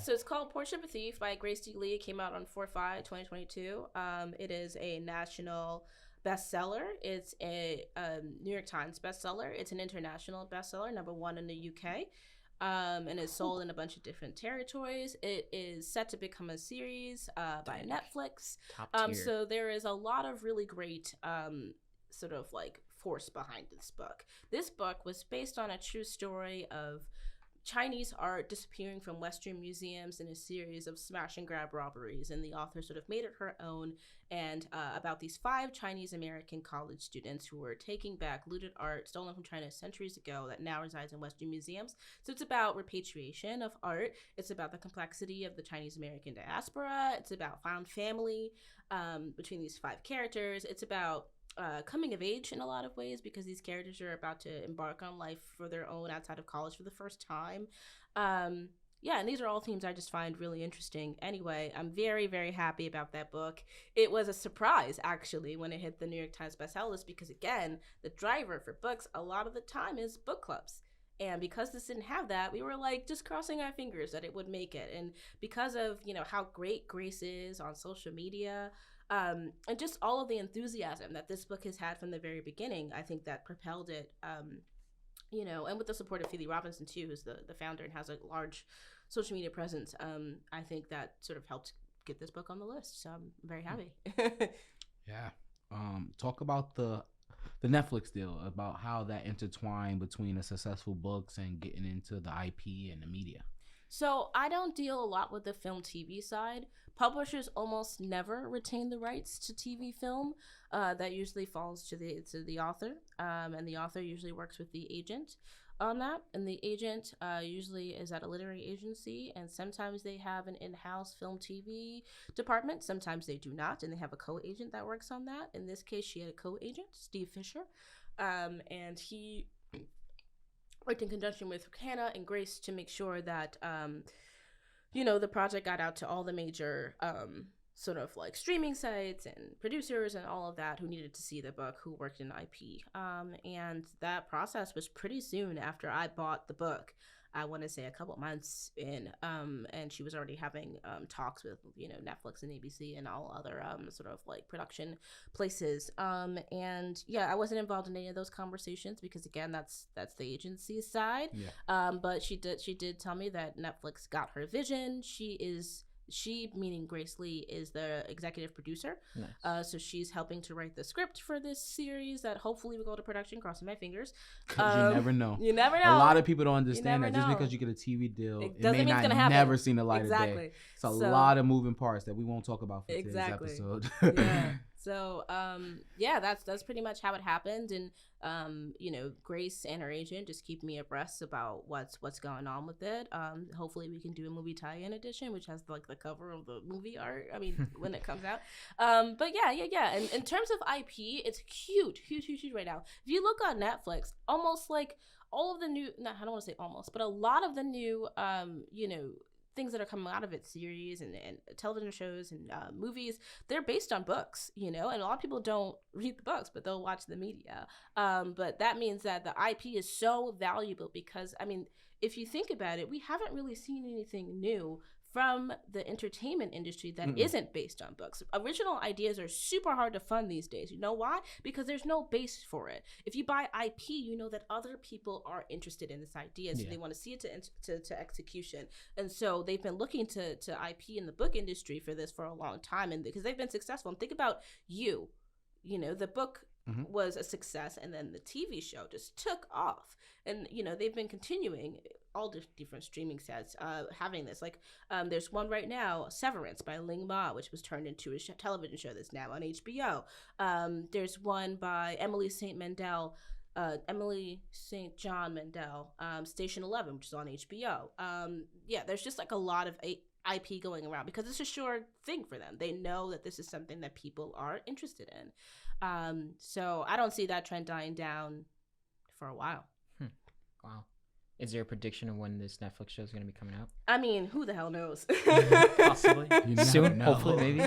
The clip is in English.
So it's called Portrait of a Thief by Grace D. Lee. It came out on 4/5/2022. It is a national bestseller. It's a New York Times bestseller. It's an international bestseller, #1 in the UK. And it's sold in a bunch of different territories. It is set to become a series by Netflix. Top tier. So there is a lot of really great sort of like force behind this book. This book was based on a true story of Chinese art disappearing from Western museums in a series of smash and grab robberies, and the author sort of made it her own, and about these 5 Chinese American college students who were taking back looted art stolen from China centuries ago that now resides in Western museums. So it's about repatriation of art. It's about the complexity of the Chinese American diaspora. It's about found family between these 5 characters. It's about coming of age in a lot of ways, because these characters are about to embark on life for their own outside of college for the first time. Yeah, and these are all themes I just find really interesting. Anyway, I'm very, very happy about that book. It was a surprise, actually, when it hit the New York Times bestseller list, because, again, the driver for books a lot of the time is book clubs. And because this didn't have that, we were like just crossing our fingers that it would make it. And because of, how great Grace is on social media, and just all of the enthusiasm that this book has had from the very beginning, I think that propelled it, and with the support of Phoebe Robinson, too, who's the founder and has a large social media presence, I think that sort of helped get this book on the list. So I'm very happy. Yeah. Talk about the Netflix deal, about how that intertwined between the successful books and getting into the IP and the media. So I don't deal a lot with the film TV side. Publishers almost never retain the rights to TV film. That usually falls to the author, and the author usually works with the agent on that. And the agent usually is at a literary agency, and sometimes they have an in-house film TV department. Sometimes they do not, and they have a co-agent that works on that. In this case, she had a co-agent, Steve Fisher, and he worked in conjunction with Hannah and Grace to make sure that, the project got out to all the major sort of like streaming sites and producers and all of that who needed to see the book, who worked in IP. And that process was pretty soon after I bought the book. I want to say a couple months in, and she was already having talks with, Netflix and ABC and all other sort of like production places. And yeah, I wasn't involved in any of those conversations because, again, that's the agency's side. Yeah. But she did tell me that Netflix got her vision. She, meaning Grace Lee, is the executive producer. Nice. So she's helping to write the script for this series that hopefully will go to production, crossing my fingers. Because you never know. You never know. A lot of people don't understand that just know. because you get a TV deal, It it doesn't may mean it's not gonna happen. never seen the light Exactly. of day. It's a So- lot of moving parts that we won't talk about for Exactly. today's episode. Yeah. So, that's pretty much how it happened. And, Grace and her agent just keep me abreast about what's going on with it. Hopefully we can do a movie tie-in edition, which has like the cover of the movie art. I mean, when it comes out. But yeah. And in terms of IP, it's huge right now. If you look on Netflix, almost like all of the new, no, I don't want to say almost, but a lot of the new, things that are coming out of it, series and television shows and movies, they're based on books, and a lot of people don't read the books, but they'll watch the media. But that means that the IP is so valuable because, I mean, if you think about it, we haven't really seen anything new from the entertainment industry that isn't based on books. Original ideas are super hard to fund these days. You know why? Because there's no base for it. If you buy IP, you know that other people are interested in this idea, so they want to see it to execution. And so they've been looking to IP in the book industry for this for a long time, and because they've been successful. And think about the book was a success, and then the TV show just took off. And, they've been continuing all the different streaming sets having this. Like, there's one right now, Severance by Ling Ma, which was turned into a television show that's now on HBO. There's one by Emily St. John Mandel, Station 11, which is on HBO. There's just like a lot of IP going around because it's a sure thing for them. They know that this is something that people are interested in. So I don't see that trend dying down for a while. Wow. Is there a prediction of when this Netflix show is going to be coming out? I mean, who the hell knows? Possibly. You never Soon, know. hopefully, maybe.